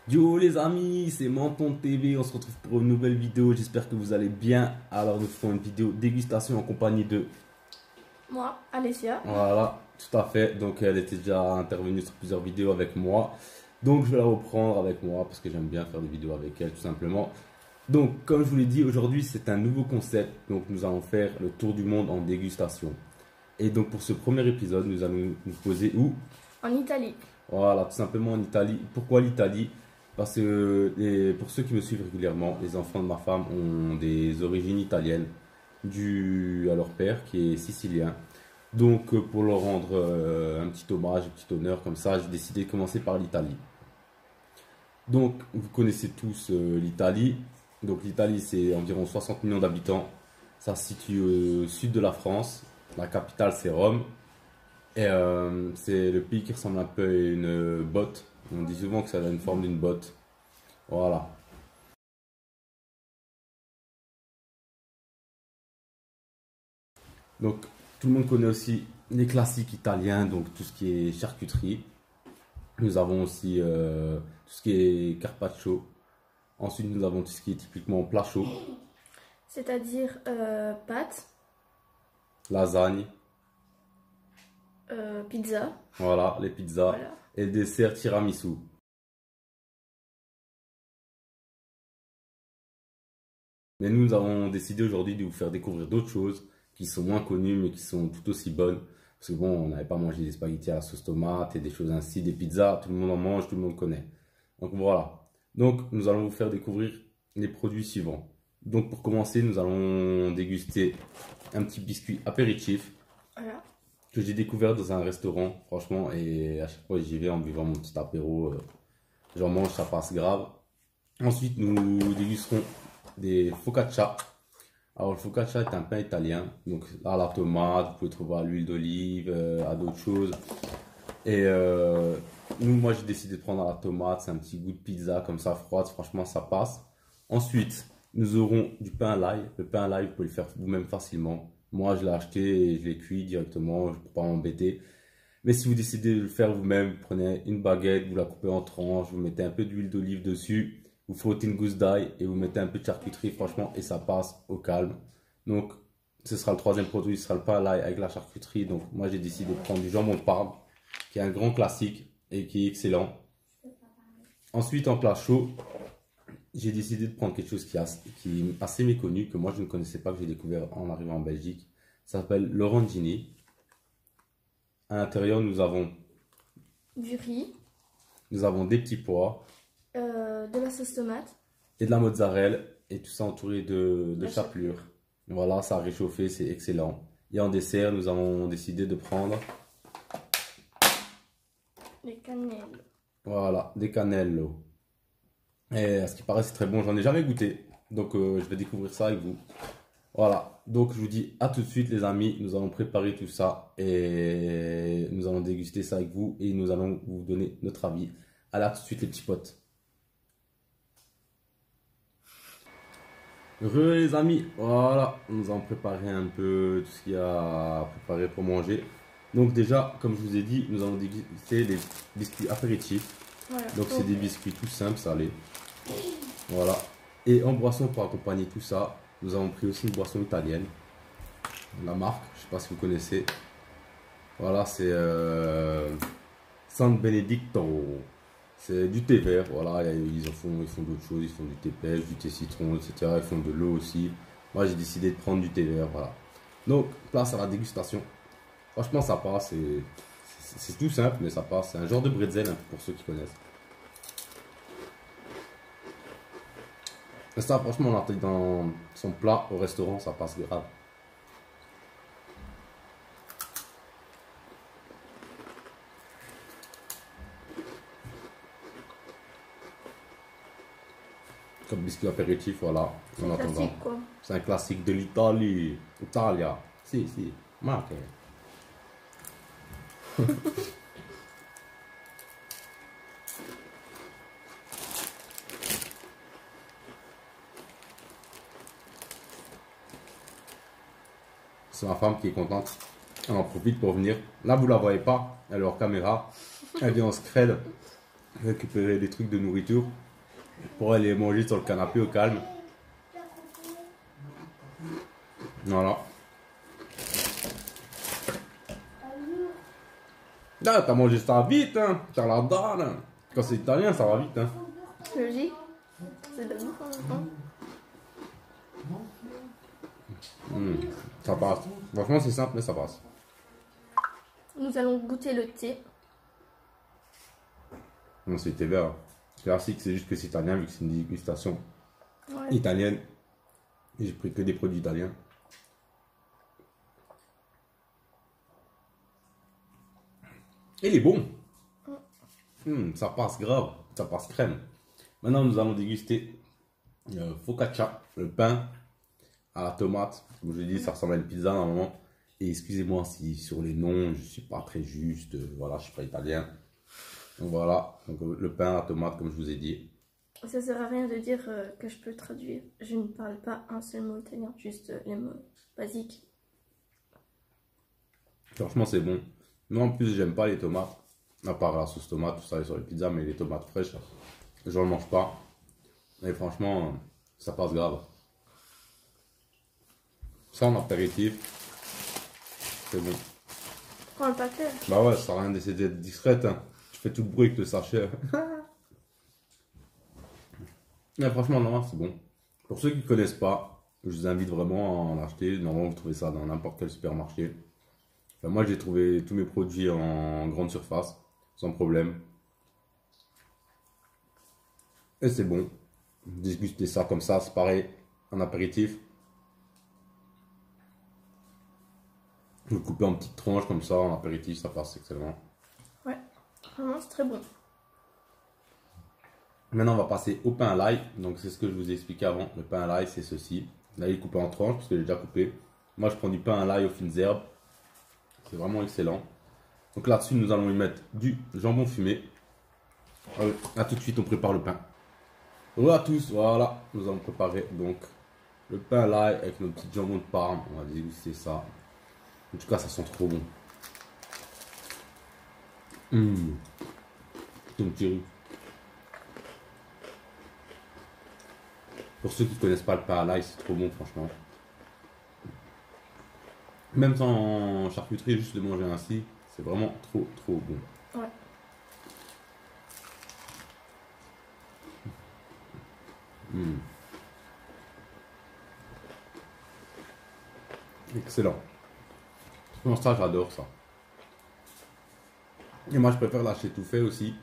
Yo les amis, c'est Menton TV, on se retrouve pour une nouvelle vidéo, j'espère que vous allez bien. Alors nous ferons une vidéo dégustation en compagnie de... Moi, Alessia. Voilà, tout à fait, donc elle était déjà intervenue sur plusieurs vidéos avec moi. Donc je vais la reprendre avec moi parce que j'aime bien faire des vidéos avec elle tout simplement. Donc comme je vous l'ai dit, aujourd'hui c'est un nouveau concept, donc nous allons faire le tour du monde en dégustation. Et donc pour ce premier épisode, nous allons nous poser où? En Italie. Voilà, tout simplement en Italie. Pourquoi l'Italie? Parce que pour ceux qui me suivent régulièrement, les enfants de ma femme ont des origines italiennes dues à leur père qui est sicilien. Donc pour leur rendre un petit hommage, un petit honneur comme ça, j'ai décidé de commencer par l'Italie. Donc vous connaissez tous l'Italie. Donc l'Italie c'est environ 60 millions d'habitants. Ça se situe au sud de la France. La capitale c'est Rome. Et c'est le pays qui ressemble un peu à une botte. On dit souvent que ça a une forme d'une botte. Voilà. Donc tout le monde connaît aussi les classiques italiens, donc tout ce qui est charcuterie. Nous avons aussi tout ce qui est carpaccio. Ensuite nous avons tout ce qui est typiquement plat chaud. C'est-à-dire pâtes, Lasagne, pizza. voilà, les pizzas. Voilà. Et le dessert tiramisu. Mais nous avons décidé aujourd'hui de vous faire découvrir d'autres choses qui sont moins connues mais qui sont tout aussi bonnes. Parce que bon, on n'avait pas mangé des spaghettis à la sauce tomate et des choses ainsi, des pizzas, tout le monde en mange, tout le monde connaît. Donc voilà. Donc nous allons vous faire découvrir les produits suivants. Donc pour commencer, nous allons déguster un petit biscuit apéritif Voilà. que j'ai découvert dans un restaurant, franchement, et à chaque fois j'y vais en buvant mon petit apéro, j'en mange, ça passe grave. Ensuite, nous dégusterons des focaccia. Alors, le focaccia est un pain italien, donc à la tomate, vous pouvez trouver à l'huile d'olive, à d'autres choses. Et moi j'ai décidé de prendre à la tomate, c'est un petit goût de pizza comme ça froide, franchement ça passe. Ensuite, nous aurons du pain à l'ail. Le pain à l'ail, vous pouvez le faire vous-même facilement. Moi, je l'ai acheté et je l'ai cuit directement, je ne peux pas m'embêter. Mais si vous décidez de le faire vous-même, vous prenez une baguette, vous la coupez en tranches, vous mettez un peu d'huile d'olive dessus, vous frottez une gousse d'ail et vous mettez un peu de charcuterie, franchement, et ça passe au calme. Donc, ce sera le troisième produit, ce sera le pain à l'ail avec la charcuterie. Donc, moi, j'ai décidé de prendre du jambon Parme, qui est un grand classique et qui est excellent. Ensuite, en plat chaud, j'ai décidé de prendre quelque chose qui est assez méconnu, que moi, je ne connaissais pas, que j'ai découvert en arrivant en Belgique. Ça s'appelle l'orancini. À l'intérieur, nous avons Du riz, des petits pois de la sauce tomate. et de la mozzarella et tout ça entouré de La chapelure. Voilà, ça a réchauffé, c'est excellent. Et en dessert, nous avons décidé de prendre Les cannelles. voilà, des cannello. Et à ce qui paraît, c'est très bon, j'en ai jamais goûté. Donc je vais découvrir ça avec vous. Voilà, donc je vous dis à tout de suite les amis, nous allons préparer tout ça et nous allons déguster ça avec vous et nous allons vous donner notre avis. Allez, à tout de suite les petits potes. Heureux les amis, voilà, nous allons préparer un peu tout ce qu'il y a à préparer pour manger. Donc déjà, comme je vous ai dit, nous allons déguster des biscuits apéritifs. Voilà. Donc c'est des biscuits tout simples, salés. Voilà. Et en boisson pour accompagner tout ça, nous avons pris aussi une boisson italienne. La marque, je ne sais pas si vous connaissez. Voilà, c'est San Benedicto. C'est du thé vert, voilà, ils font d'autres choses, ils font du thé pêche, du thé citron, etc. Ils font de l'eau aussi. Moi j'ai décidé de prendre du thé vert, voilà. Donc, place à la dégustation. Franchement, ça passe, c'est tout simple, mais ça passe. C'est un genre de bretzel, hein, pour ceux qui connaissent. Et ça, franchement, on a dans son plat au restaurant, ça passe grave. Comme biscuit apéritif, voilà. C'est classique quoi. C'est un classique de l'Italie. Italia. Si, si. Ma che. C'est ma femme qui est contente. Elle en profite pour venir. Là, vous la voyez pas. Elle est hors caméra. Elle vient en scred. récupérer des trucs de nourriture pour aller manger sur le canapé au calme. Voilà. Là, t'as mangé ça vite, hein. T'as la dalle. Quand c'est italien, ça va vite, hein. Logique. C'est de la bouffe en même temps. Ça passe. Franchement, c'est simple, mais ça passe. Nous allons goûter le thé. Non, c'est thé vert. Classique, c'est juste que c'est italien, vu que c'est une dégustation Ouais. italienne. Et j'ai pris que des produits italiens. Et il est bon. Ça passe grave. Ça passe crème. Maintenant, nous allons déguster focaccia, le pain à la tomate. Comme je l'ai dit, ça ressemble à une pizza normalement. Et excusez-moi si sur les noms, je suis pas très juste. Voilà, je suis pas italien. Donc voilà, donc, le pain à la tomate, comme je vous ai dit. Ça sert à rien de dire que je peux traduire. Je ne parle pas un seul mot italien, juste les mots basiques. Franchement, c'est bon. Moi, en plus, j'aime pas les tomates. À part la sauce tomate, tout ça sur les pizzas, mais les tomates fraîches, je ne mange pas. Et franchement, ça passe grave. Ça, en apéritif, c'est bon. Prends le paquet. Bah ouais, ça sert à rien d'essayer d'être discrète. Hein. Tu fais tout le bruit avec le sachet. Mais franchement, non, c'est bon. Pour ceux qui ne connaissent pas, je vous invite vraiment à en acheter. Normalement, vous trouvez ça dans n'importe quel supermarché. Enfin, moi, j'ai trouvé tous mes produits en grande surface, sans problème. Et c'est bon. Déguster ça comme ça, c'est pareil, en apéritif. Vous le coupez en petites tranches comme ça, en apéritif, ça passe excellent. Ouais, vraiment c'est très bon. Maintenant, on va passer au pain à l'ail. Donc, c'est ce que je vous ai expliqué avant. Le pain à l'ail, c'est ceci. Là, il est coupé en tranches parce que j'ai déjà coupé. Moi, je prends du pain à l'ail aux fines herbes. C'est vraiment excellent. Donc là-dessus, nous allons y mettre du jambon fumé. Allez, à tout de suite, on prépare le pain. Voilà à tous, voilà. Nous allons préparer donc le pain à l'ail avec nos petits jambons de Parme. On va déguster ça. En tout cas, ça sent trop bon. C'est une petit. Pour ceux qui ne connaissent pas le pain à l'ail, c'est trop bon, franchement. Même sans charcuterie, juste de manger ainsi, c'est vraiment trop, trop bon. Ouais. Excellent. Pour ça, j'adore ça. Et moi, je préfère l'acheter tout fait aussi.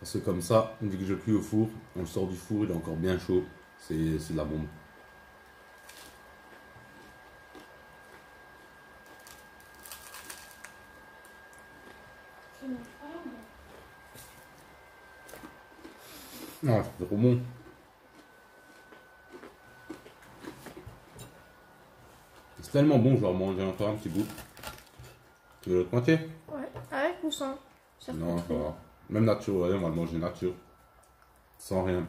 Parce que comme ça, vu que je cuis au four, on le sort du four, il est encore bien chaud. C'est de la bombe. Ah, c'est trop bon. C'est tellement bon, je vais en manger encore un petit bout. Tu veux le pointer? Ouais, avec ou sans Non, ça va. Même nature, ouais, on va le manger nature. Sans rien.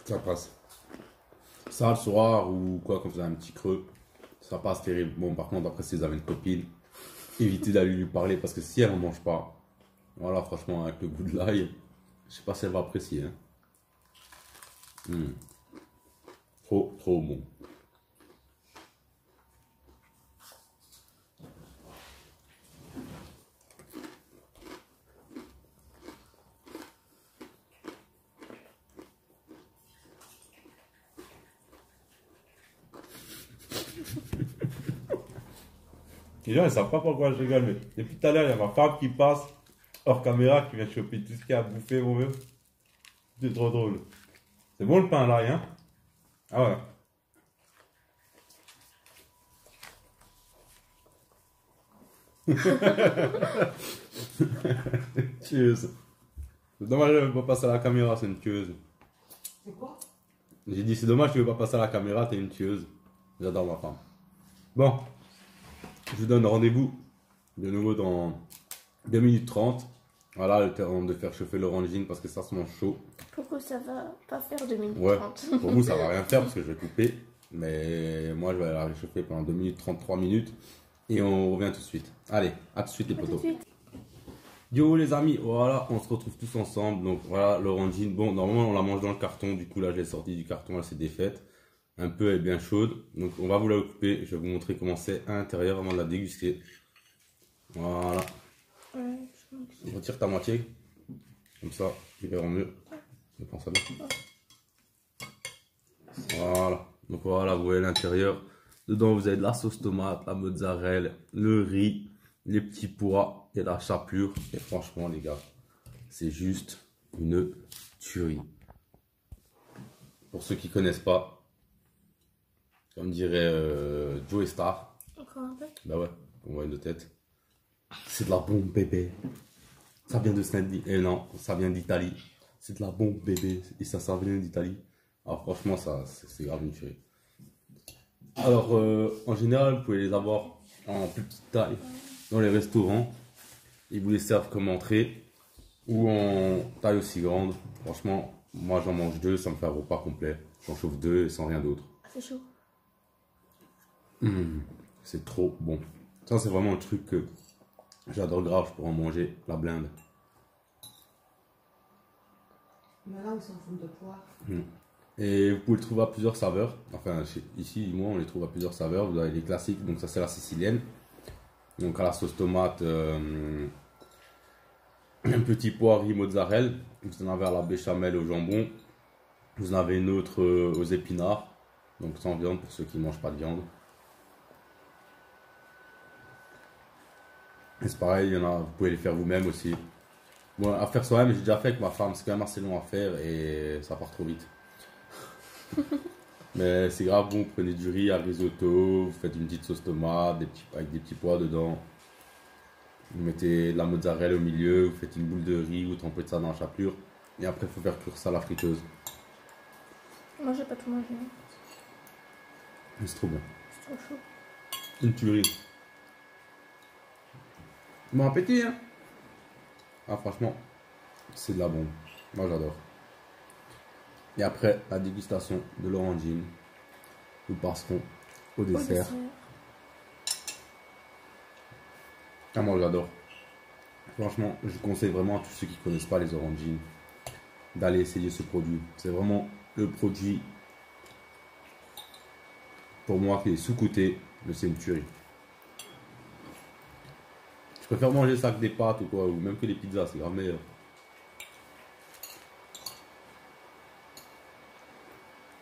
Ça passe. Ça le soir ou quoi, quand vous avez un petit creux, ça passe terrible. Bon, par contre, après, si vous avez une copine, évitez d'aller lui parler parce que si elle n'en mange pas, voilà, franchement, avec le goût de l'ail, je sais pas si elle va apprécier. Hein. Trop, trop bon. Les gens, ils savent pas pourquoi je rigole, mais depuis tout à l'heure, il y a ma femme qui passe hors caméra qui vient choper tout ce qu'il y a à bouffer, mon meuf. C'est trop drôle. C'est bon le pain là, hein? Ah ouais. Tueuse. C'est dommage, je ne veux pas passer à la caméra, c'est une tueuse. C'est quoi? J'ai dit, c'est dommage, tu veux pas passer à la caméra, t'es une tueuse. J'adore ma femme. Bon, je vous donne rendez-vous de nouveau dans 2 minutes 30. Voilà, le temps de faire chauffer l'orangine parce que ça se mange chaud. Pourquoi ça va pas faire 2 minutes Ouais, 30? pour vous, ça va rien faire parce que je vais couper. Mais moi, je vais la réchauffer pendant 2 minutes 33 minutes. Et on revient tout de suite. Allez, à tout de suite les À tout de potos. suite. Yo les amis, voilà, on se retrouve tous ensemble. Donc voilà, l'orangine. Bon, normalement on la mange dans le carton. Du coup là, je l'ai sorti du carton, elle s'est défaite. Un peu, elle est bien chaude. Donc on va vous la couper. Je vais vous montrer comment c'est à l'intérieur avant de la déguster. Voilà. Ouais, Retire ta moitié. Comme ça, ils verront mieux. Je pense à bien. Voilà. Donc voilà, vous voyez l'intérieur. Dedans, vous avez de la sauce tomate, la mozzarella, le riz, les petits pois et la chapelure. Et franchement, les gars, c'est juste une tuerie. Pour ceux qui connaissent pas, comme dirait Joe Star. Encore un peu. Bah ouais, on voit une tête. C'est de la bombe bébé. Ça vient de Snapdy. Et non, ça vient d'Italie. C'est de la bombe bébé. Et ça vient d'Italie. Alors franchement, ça c'est grave une tuerie. Alors en général, vous pouvez les avoir en plus petite taille dans les restaurants. Ils vous les servent comme entrée ou en taille aussi grande. Franchement, moi j'en mange deux, ça me fait un repas complet. J'en chauffe deux et sans rien d'autre. C'est chaud. C'est trop bon. Ça c'est vraiment un truc que j'adore grave, je pourrais en manger la blinde. Mais là, ils sont en forme de poire. Et vous pouvez le trouver à plusieurs saveurs. Enfin, ici, moi, on les trouve à plusieurs saveurs. Vous avez les classiques, donc ça c'est la sicilienne. Donc à la sauce tomate, un petit pois, riz, mozzarella. Vous en avez à la béchamel au jambon. Vous en avez une autre aux épinards. Donc sans viande pour ceux qui ne mangent pas de viande. Et c'est pareil, il y en a, vous pouvez les faire vous-même aussi. Bon, à faire soi-même, j'ai déjà fait avec ma femme. C'est quand même assez long à faire et ça part trop vite. Mais c'est grave bon, vous prenez du riz à risotto, vous faites une petite sauce tomate avec des petits pois dedans. Vous mettez de la mozzarella au milieu, vous faites une boule de riz, vous trempez ça dans la chapelure. Et après, il faut faire cuire ça à la friteuse. Moi, j'ai pas tout mangé. Hein. C'est trop bon. C'est trop chaud. Une tuerie. Bon appétit, hein. Ah, franchement, c'est de la bombe. Moi, j'adore. Et après la dégustation de l'orangine, nous passerons au dessert. Ah, moi j'adore. Franchement, je conseille vraiment à tous ceux qui ne connaissent pas les orangines d'aller essayer ce produit. C'est vraiment le produit pour moi qui est sous-coté, mais c'est une tuerie. Je préfère manger ça que des pâtes ou quoi, ou même que les pizzas, c'est grave meilleur.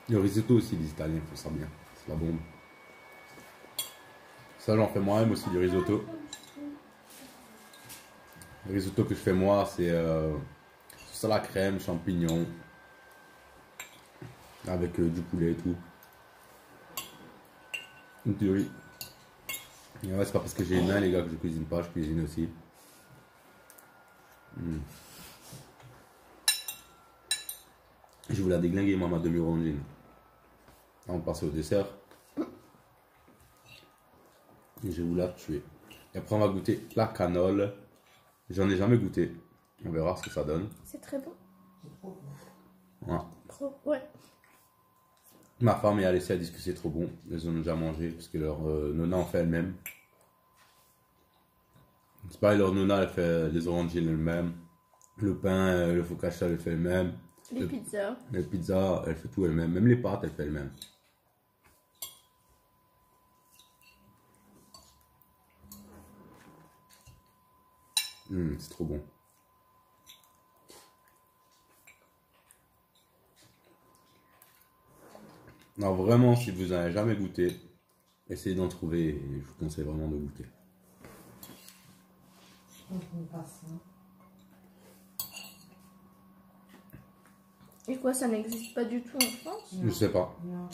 Le risotto aussi, les Italiens font ça bien. C'est la bombe. Ça, j'en fais moi-même aussi, du risotto. Le risotto que je fais moi, c'est sauce à la crème, champignons. Avec du poulet et tout. Une théorie. Et ouais, c'est pas parce que j'ai une main, les gars, que je cuisine pas, je cuisine aussi. Je vous la déglinguer, moi, ma demi-orangine. On passe au dessert. Et je vais vous la tuer. Et après, on va goûter la cannelle. J'en ai jamais goûté. On verra ce que ça donne. C'est très bon. C'est trop bon. Voilà. Trop, ouais. Ma femme et Alessia disent que c'est trop bon. Elles en ont déjà mangé parce que leur nonna en fait elle-même. C'est pareil, leur nonna elle fait les orangines elle-même. Le pain, le focaccia elle fait elle-même. Les pizzas. Les pizzas, elle fait tout elle-même. Même les pâtes, elle fait elle-même. C'est trop bon. Non, vraiment, si vous n'avez jamais goûté, essayez d'en trouver et je vous conseille vraiment de goûter. On passe, hein. Et quoi, ça n'existe pas du tout en France? Je sais pas. Non.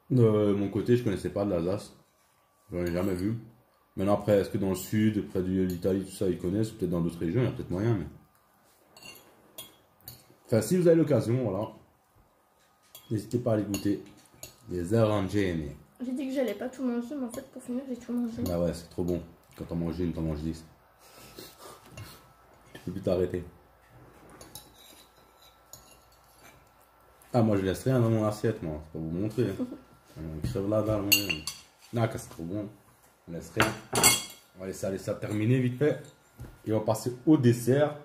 De mon côté, je connaissais pas de l'Alsace. J'en ai jamais vu. Maintenant, après, est-ce que dans le sud, près de l'Italie, tout ça, ils connaissent? Ou peut-être dans d'autres régions, il y a peut-être moyen. Mais... Enfin, si vous avez l'occasion, voilà. N'hésitez pas à les goûter. Les arancini. J'ai dit que j'allais pas tout manger, mais en fait, pour finir, j'ai tout mangé. Ah ouais, c'est trop bon. Quand t'en manges une, t'en manges 10. Tu peux plus t'arrêter. Ah, moi je laisse rien dans mon assiette, moi. C'est pas vous montrer. On crève la dalle, moi. Non, que c'est trop bon. On laisse rien. On va laisser aller ça terminer vite fait. Et on va passer au dessert.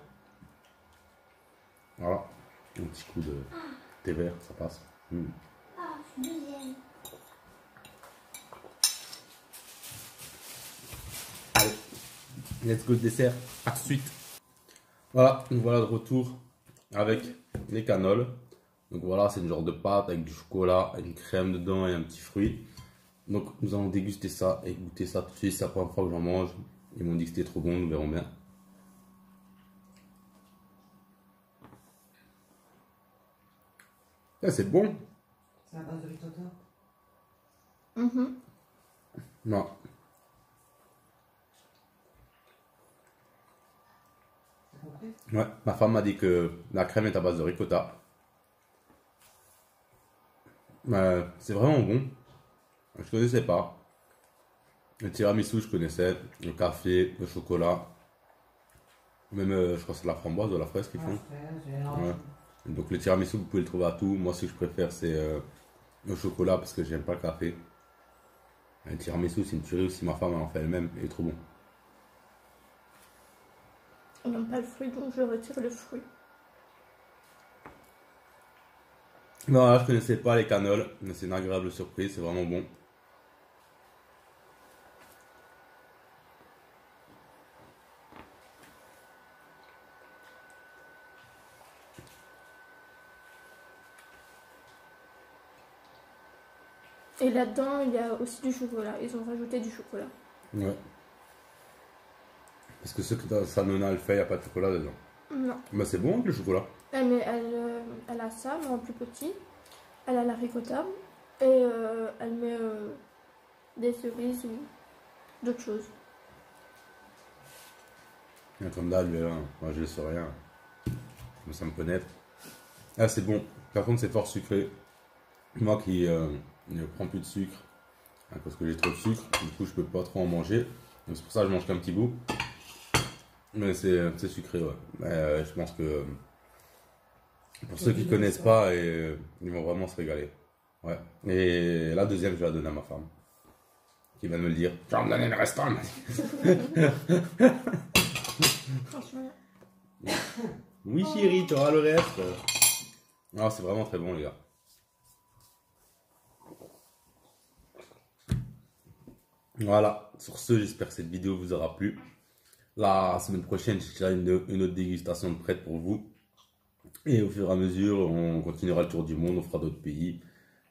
Voilà. Un petit coup de thé vert, ça passe. Ah, deuxième. Allez, let's go dessert. À tout de suite. Voilà, nous voilà de retour avec les canoles. Donc voilà, c'est une genre de pâte avec du chocolat, une crème dedans et un petit fruit. Donc nous allons déguster ça et goûter ça tout de suite. C'est la première fois que j'en mange. Ils m'ont dit que c'était trop bon, nous verrons bien. Ah, c'est bon. C'est la base de ricotta. Non. T'as compris? Ouais, ma femme m'a dit que la crème est à base de ricotta. C'est vraiment bon. Je connaissais pas. Le tiramisu, je connaissais. Le café, le chocolat. Même, je crois que c'est la framboise ou la fraise qu'ils font. Ouais. Donc le tiramisu, vous pouvez le trouver à tout. Moi, ce que je préfère, c'est le chocolat parce que j'aime pas le café. Le tiramisu, c'est une tuerie aussi. Ma femme elle en fait elle-même. Il est trop bon. On n'aime pas le fruit, donc je retire le fruit. Non, là, je connaissais pas les canoles. Mais c'est une agréable surprise. C'est vraiment bon. Et là-dedans, il y a aussi du chocolat. Ils ont rajouté du chocolat. Ouais. Parce que ce que sa nonna elle fait, il n'y a pas de chocolat dedans. Non. Mais c'est bon avec le chocolat. Mais elle a ça, mais en plus petit. Elle a la ricotta. Et elle met des cerises ou d'autres choses. Et comme d'hab, moi je ne sais rien. Mais ça me connaît. Ah, c'est bon. Par contre, c'est fort sucré. Moi qui ne prends plus de sucre, parce que j'ai trop de sucre, du coup, je peux pas trop en manger. Donc, c'est pour ça que je mange qu'un petit bout. Mais c'est sucré, ouais. Mais, je pense que pour ceux qui connaissent pas, ils vont vraiment se régaler. Ouais. Et la deuxième, je vais la donner à ma femme. Qui va me le dire. Je vais me donner le restant, elle m'a dit. Franchement. Oui, chérie, tu auras le reste. Ah, c'est vraiment très bon, les gars. Voilà, sur ce, j'espère que cette vidéo vous aura plu. La semaine prochaine, j'ai une autre dégustation de prête pour vous. Et au fur et à mesure, on continuera le tour du monde, on fera d'autres pays.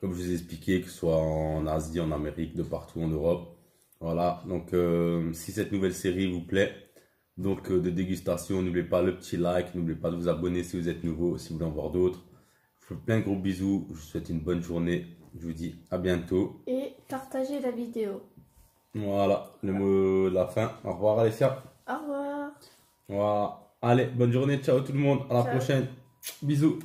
Comme je vous ai expliqué, que ce soit en Asie, en Amérique, de partout en Europe. Voilà, donc si cette nouvelle série vous plaît, donc de dégustation, n'oubliez pas le petit like, n'oubliez pas de vous abonner si vous êtes nouveau, si vous voulez en voir d'autres. Je vous fais plein de gros bisous, je vous souhaite une bonne journée, je vous dis à bientôt. Et partagez la vidéo. Voilà, le mot de la fin. Au revoir Alessia. Au revoir. Voilà. Allez, bonne journée, ciao tout le monde, à la Ciao. prochaine. Bisous.